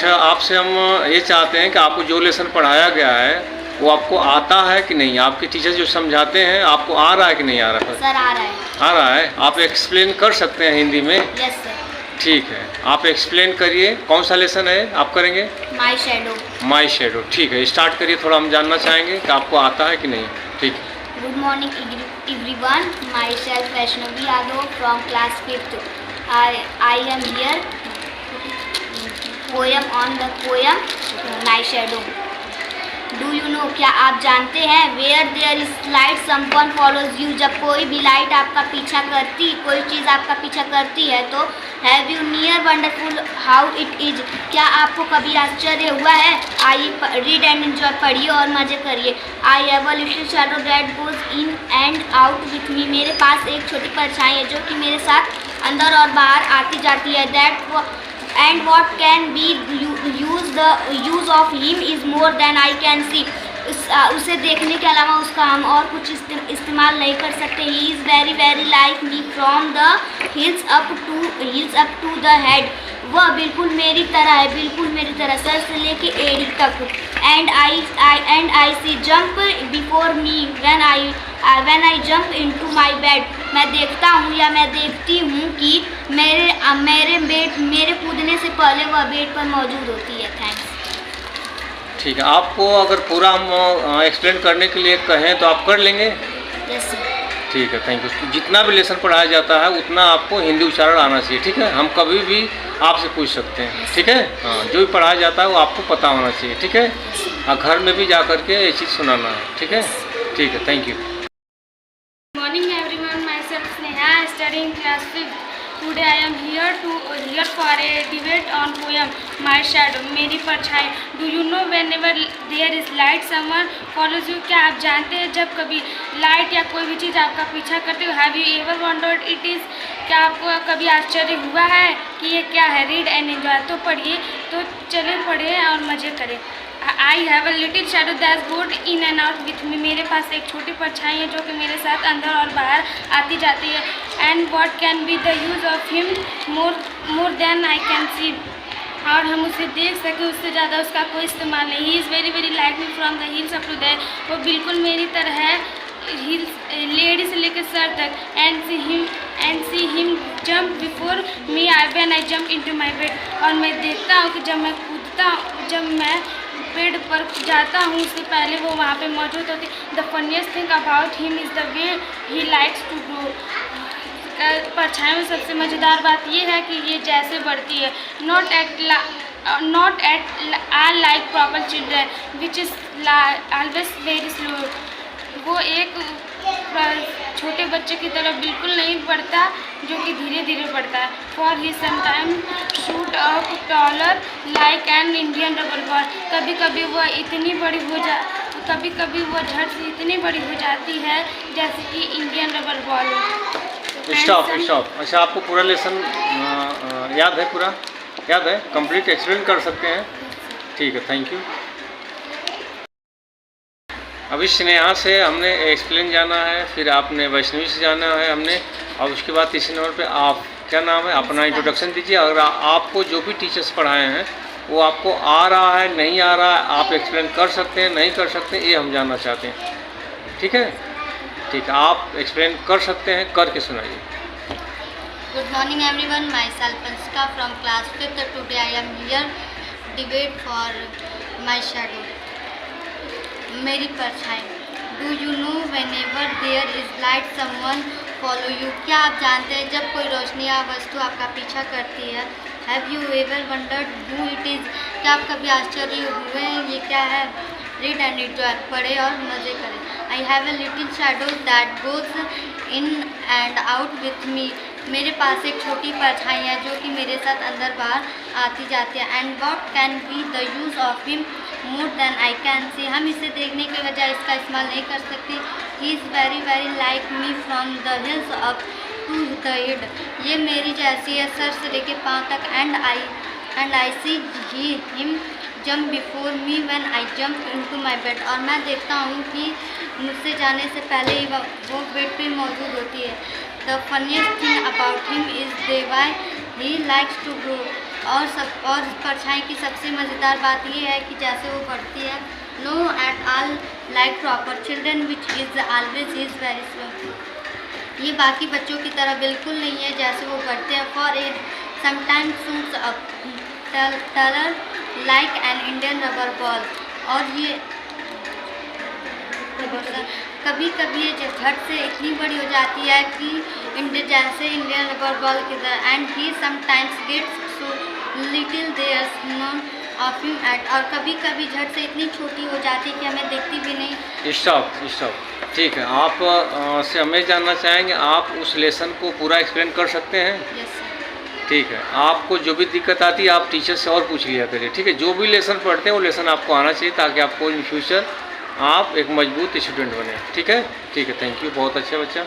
अच्छा, आपसे हम ये चाहते हैं कि आपको जो लेसन पढ़ाया गया है वो आपको आता है कि नहीं? आपके टीचर जो समझाते हैं आपको आ रहा है कि नहीं आ रहा है? सर आ रहा है। आ रहा है। आप एक्सप्लेन कर सकते हैं हिंदी में? Yes sir. ठीक है, आप एक्सप्लेन करिए। कौन सा लेसन है आप करेंगे? माई शेडो। माई शेडो। ठीक है, स्टार्ट करिए। थोड़ा हम जानना चाहेंगे कि आपको आता है कि नहीं। ठीक है। Good morning everyone. Myself Vaishnavi Yadav from class 5th. I am here. Poem on the poem My Shadow. Do you know? क्या आप जानते हैं? Where there is light, someone follows you. जब कोई भी लाइट आपका पीछा करती, कोई चीज़ आपका पीछा करती है तो Have you near wonderful how it is? क्या आपको कभी आश्चर्य हुआ है? आइए रीड एंड एंजॉय, पढ़िए और मजे करिए। I have a little shadow that goes in and out with me. मेरे पास एक छोटी परछाई है जो कि मेरे साथ अंदर और बाहर आती जाती है। That and what can be the use of him is more than I can see. उसे देखने के अलावा उसका हम और कुछ इस्तेमाल नहीं कर सकते। He is very very like me from the heels up to the head. वह बिल्कुल मेरी तरह है, बिल्कुल मेरी तरह, सर से लेके एड़ी तक। And I see jump before me when I jump into my bed. मैं देखता हूँ या मैं देखती हूँ कि मेरे कूदने से पहले वह बेड पर मौजूद होती है। थैंक्स। ठीक है, आपको अगर पूरा हम एक्सप्लेन करने के लिए कहें तो आप कर लेंगे? Yes sir. ठीक है, थैंक यू। जितना भी लेसन पढ़ाया जाता है उतना आपको हिंदी उच्चारण आना चाहिए। ठीक है, हम कभी भी आपसे पूछ सकते हैं। ठीक है, हाँ, जो भी पढ़ाया जाता है वो आपको पता होना चाहिए। ठीक है, हाँ, घर में भी जा करके ये चीज़ सुनाना है। ठीक है, ठीक है, thank you. Morning everyone, myself Sneha, studying class 5th. Today I am here for a debate on poem My Shadow. मेरी परछाई. Do you know whenever there is light, someone follows you? क्या आप जानते हैं जब कभी लाइट या कोई भी चीज़ आपका पीछा करती हो? Have you ever wondered it is? क्या आपको कभी आश्चर्य हुआ है कि ये क्या है? Read and enjoy. तो पढ़िए, तो चले पढ़े और मज़े करें। I have a little shadow that goes in and out with me. मेरे पास एक छोटी परछाई है जो कि मेरे साथ अंदर और बाहर आती जाती है। And what can be the use of him more than I can see? और हम उसे देख सकें उससे ज़्यादा उसका कोई इस्तेमाल नहीं। He is very very like me from the heels up to the head. वो बिल्कुल मेरी तरह है लेडी से लेकर सर तक। And see him jump before me when I jump into my bed. और मैं देखता हूँ कि जब मैं कूदता हूँ, जब मैं बेड पर जाता हूँ उससे पहले वो वहाँ पे मौजूद होती। The funniest thing about him is the way he likes to grow. परछाई में सबसे मज़ेदार बात ये है कि ये जैसे बढ़ती है। Not at all like proper children which is always very slow. वो एक छोटे बच्चे की तरह बिल्कुल नहीं बढ़ता जो कि धीरे धीरे बढ़ता है। For he sometime shoot up taller like an Indian rubber ball. कभी कभी वह झट से इतनी बड़ी हो जाती है जैसे कि इंडियन रबर बॉल हो। स्टॉप। अच्छा, आपको पूरा लेसन याद है? पूरा याद है? कंप्लीट एक्सप्लेन कर सकते हैं? ठीक है, थैंक यू। अभी स्नेहा से हमने एक्सप्लेन जाना है, फिर आपने वैष्णवी से जाना है हमने, और उसके बाद तीसरे नंबर पे आप, क्या नाम है? अपना इंट्रोडक्शन दीजिए। अगर आपको जो भी टीचर्स पढ़ाए हैं वो आपको आ रहा है, नहीं आ रहा है, आप एक्सप्लेन कर सकते हैं, नहीं कर सकते, ये हम जानना चाहते हैं। ठीक है, ठीक है, आप एक्सप्लेन कर सकते हैं, करके सुनाइए। Good morning everyone, myself Anshika from class 5th. Today I am here debate for My Shadow. मेरी परछाई. Do you know whenever there is light someone follow you? क्या आप जानते हैं जब कोई रोशनी या वस्तु आपका पीछा करती है? Have you ever wondered who it is? क्या आप कभी आश्चर्य हुए हैं ये क्या है? Read and enjoy. पढ़े और मज़े करें। I have a little shadow that goes in and out with me. मेरे पास एक छोटी परछाई है जो कि मेरे साथ अंदर बाहर आती जाती है। And what can be the use of him more than I can see? हम इसे देखने के बजाय इसका इस्तेमाल नहीं कर सकते। He is very very like me from the heels up to the head. ये मेरी जैसी है सर से लेके पाँव तक। And I see him jump before me when I jump into my bed. और मैं देखता हूँ कि मुझसे जाने से पहले ही वो बेड पे मौजूद होती है। The funniest thing about him is the way he likes to grow. और परछाई की सबसे मज़ेदार बात ये है कि जैसे वो पढ़ती है, no at all like proper children which is always is very slow. ये बाकी बच्चों की तरह बिल्कुल नहीं है जैसे वो पढ़ते हैं। For it sometimes suits a colour like an Indian rubber ball. और ये कभी कभी ये झट से इतनी बड़ी हो जाती है कि जैसे इंडियन रबर बॉल की तरह। And he sometimes gets so little there none of him at. और कभी कभी झट से इतनी छोटी हो जाती है कि हमें दिखती भी नहीं। स्टॉप। ठीक है, आप से हमें जानना चाहेंगे, आप उस लेसन को पूरा एक्सप्लेन कर सकते हैं? Yes sir. ठीक है, आपको जो भी दिक्कत आती है आप टीचर से और पूछ लिया करिए। ठीक है, जो भी लेसन पढ़ते हैं वो लेसन आपको आना चाहिए ताकि आपको इन फ्यूचर आप एक मजबूत स्टूडेंट बने। ठीक है, थैंक यू, बहुत अच्छा बच्चा।